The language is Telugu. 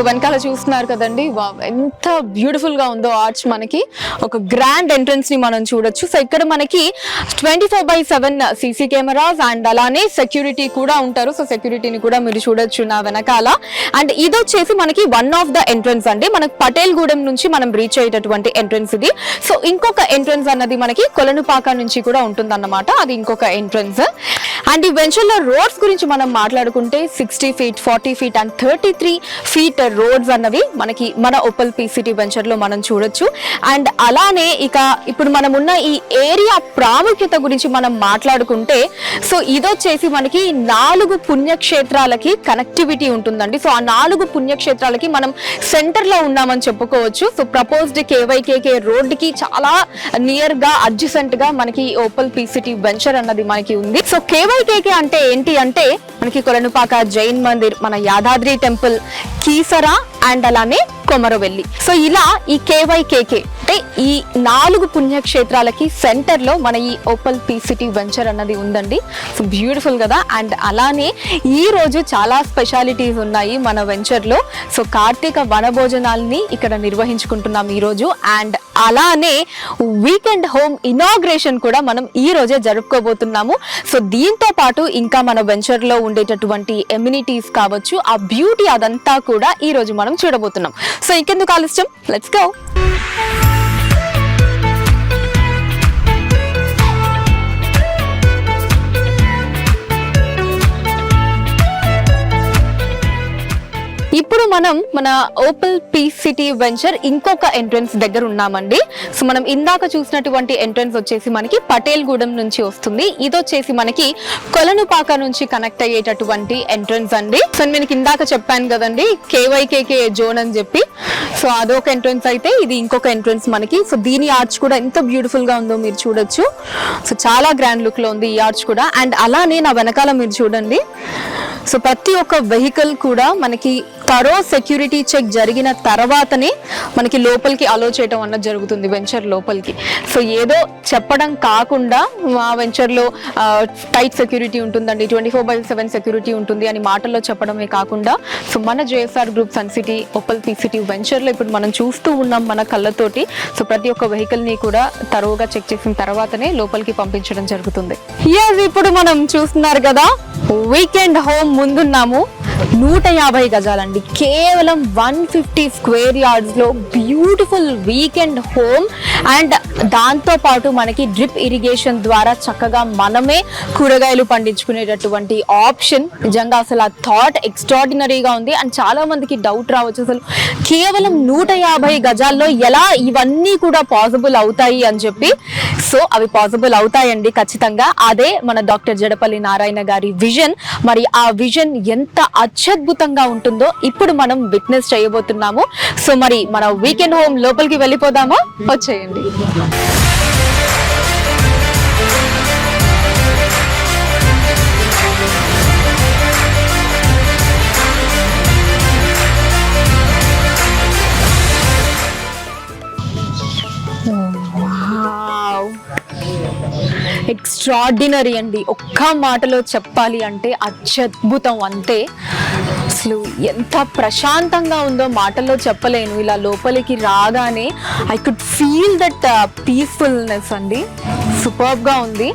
సో వెనకాల చూస్తున్నారు కదండి, ఎంత బ్యూటిఫుల్ గా ఉందో ఆర్చ్. మనకి ఒక గ్రాండ్ ఎంట్రన్స్ ని మనం చూడొచ్చు. సో ఇక్కడ మనకి 24/7 సీసీ కెమెరాస్ అండ్ అలానే సెక్యూరిటీ కూడా ఉంటారు. సో సెక్యూరిటీని కూడా మీరు చూడొచ్చు నా వెనకాల. అండ్ ఇది వచ్చేసి మనకి వన్ ఆఫ్ ద ఎంట్రన్స్ అండి. మనకి పటేల్ గూడెం నుంచి మనం రీచ్ అయ్యేటటువంటి ఎంట్రన్స్ ఇది. సో ఇంకొక ఎంట్రన్స్ అన్నది మనకి కొలనుపాక నుంచి కూడా ఉంటుంది అన్నమాట, అది ఇంకొక ఎంట్రన్స్. అండ్ ఈ వెంచర్ లో రోడ్స్ గురించి మనం మాట్లాడుకుంటే 60 feet, 40 feet and 33 feet roads అన్నవి మనకి మన ఓపల్ పీసీటీ వెంచర్ లో మనం చూడొచ్చు. అండ్ అలానే ఇక ఇప్పుడు మనం ఉన్న ఈ ఏరియా ప్రాముఖ్యత గురించి మనం మాట్లాడుకుంటే, సో ఇదొచ్చేసి మనకి 4 పుణ్యక్షేత్రాలకి కనెక్టివిటీ ఉంటుందండి. సో ఆ 4 పుణ్యక్షేత్రాలకి మనం సెంటర్ లో ఉన్నామని చెప్పుకోవచ్చు. సో ప్రపోజ్డ్ కేవైకేకే రోడ్ కి చాలా నియర్ గా అడ్జసెంట్ గా మనకి ఓపల్ పీసీటీ వెంచర్ అన్నది మనకి ఉంది. సో కేవైకేకే అంటే ఏంటి అంటే మనకి కొలనుపాక జైన్ మందిర్, మన యాదాద్రి టెంపుల్, కీసరా అండ్ అలానే కొమరవెల్లి. సో ఇలా ఈ కేవైకేకే అంటే ఈ 4 పుణ్యక్షేత్రాలకి సెంటర్ లో మన ఈ ఓపల్ పీసీటీ వెంచర్ అన్నది ఉందండి. సో బ్యూటిఫుల్ కదా. అండ్ అలానే ఈ రోజు చాలా స్పెషాలిటీస్ ఉన్నాయి మన వెంచర్ లో. సో కార్తీక వనభోజనాల్ని ఇక్కడ నిర్వహించుకుంటున్నాం ఈ రోజు. అండ్ అలానే వీకెండ్ హోమ్ ఇనాగ్రేషన్ కూడా మనం ఈ రోజే జరుపుకోబోతున్నాము. సో దీంతో పాటు ఇంకా మన వెంచర్ లో ఉండేటటువంటి ఎమ్యూనిటీస్ కావచ్చు, ఆ బ్యూటీ అదంతా కూడా ఈ రోజు మనం చూడబోతున్నాం. సో ఇంకెందుకు ఆలస్యం, లెట్స్ గో. ఇప్పుడు మనం మన ఓపల్ పీసీటీ వెంచర్ ఇంకొక ఎంట్రన్స్ దగ్గర ఉన్నామండి. సో మనం ఇందాక చూసినటువంటి ఎంట్రన్స్ వచ్చేసి మనకి పటేల్ గూడెం నుంచి వస్తుంది. ఇది వచ్చేసి మనకి కొలనుపాక నుంచి కనెక్ట్ అయ్యేటటువంటి ఎంట్రన్స్ అండి. సో నేను ఇందాక చెప్పాను కదండి కేవైకేకే జోన్ అని చెప్పి. సో అదొక ఎంట్రన్స్ అయితే ఇది ఇంకొక ఎంట్రన్స్ మనకి. సో దీని ఆర్చ్ కూడా ఎంత బ్యూటిఫుల్ గా ఉందో మీరు చూడొచ్చు. సో చాలా గ్రాండ్ లుక్ లో ఉంది ఈ ఆర్చ్ కూడా. అండ్ అలానే నా వెనకాల మీరు చూడండి, సో ప్రతి ఒక్క వెహికల్ కూడా మనకి థరో సెక్యూరిటీ చెక్ జరిగిన తర్వాతనే మనకి లోపలికి అలో చేయడం అన్నది జరుగుతుంది వెంచర్ లోపలికి. సో ఏదో చెప్పడం కాకుండా మా వెంచర్లో టైట్ సెక్యూరిటీ ఉంటుందండి, 24/7 సెక్యూరిటీ ఉంటుంది అని మాటల్లో చెప్పడమే కాకుండా, సో మన JSR group Sun City Opal PCT వెంచర్లో ఇప్పుడు మనం చూస్తూ ఉన్నాం మన కళ్ళతోటి. సో ప్రతి ఒక్క వెహికల్ని కూడా థరోగా చెక్ చేసిన తర్వాతనే లోపలికి పంపించడం జరుగుతుంది. ఇప్పుడు మనం చూస్తున్నారు కదా, వీకెండ్ హోమ్ ముందున్నాము. 150 గజాలండి, కేవలం 150 స్క్వేర్ యార్డ్స్ లో బ్యూటిఫుల్ వీకెండ్ హోమ్. అండ్ దాంతో పాటు మనకి డ్రిప్ ఇరిగేషన్ ద్వారా చక్కగా మనమే కూరగాయలు పండించుకునేటటువంటి ఆప్షన్. నిజంగా అసలు ఆ థాట్ ఎక్స్ట్రాడినరీగా ఉంది. అండ్ చాలా మందికి డౌట్ రావచ్చు, అసలు కేవలం 150 గజాల్లో ఎలా ఇవన్నీ కూడా పాసిబుల్ అవుతాయి అని చెప్పి. సో అవి పాసిబుల్ అవుతాయండి ఖచ్చితంగా. అదే మన డాక్టర్ జడపల్లి నారాయణ గారి విజన్. మరి ఆ విజన్ ఎంత అత్యద్భుతంగా ఉంటుందో ఇప్పుడు మనం విట్నెస్ చేయబోతున్నాము. సో మరి మన వీకెండ్ హోమ్ లోపలికి వెళ్ళిపోదామా? వచ్చేయండి. ఎక్స్ట్రాడినరీ అండి, ఒక్క మాటలో చెప్పాలి అంటే అత్యద్భుతం అంతే. అసలు ఎంత ప్రశాంతంగా ఉందో మాటల్లో చెప్పలేను. ఇలా లోపలికి రాగానే I could feel that peacefulness అండి, సూపర్బ్ గా ఉంది.